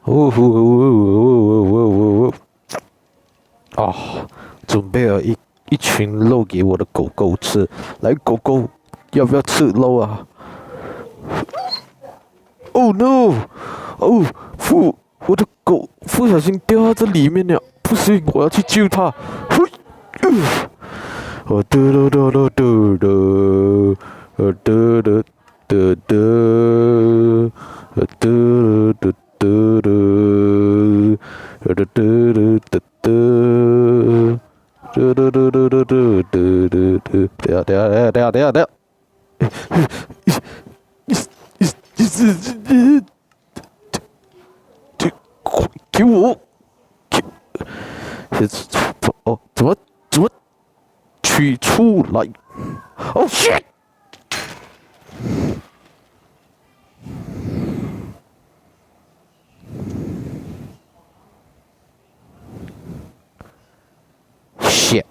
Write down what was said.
呜呼呜呜呜呜呜！啊，准备了一群肉给我的狗狗吃。来，狗狗，要不要吃肉啊？Oh no！哦，我的狗不小心掉到这里面了，不行，我要去救它。嘿，嘟嘟嘟嘟嘟嘟，嘟嘟嘟嘟嘟，嘟嘟嘟嘟，嘟嘟嘟嘟嘟。嘟嘟嘟嘟嘟嘟嘟嘟嘟，等下，你给我，哦，怎么取出来？哦，shit！shit！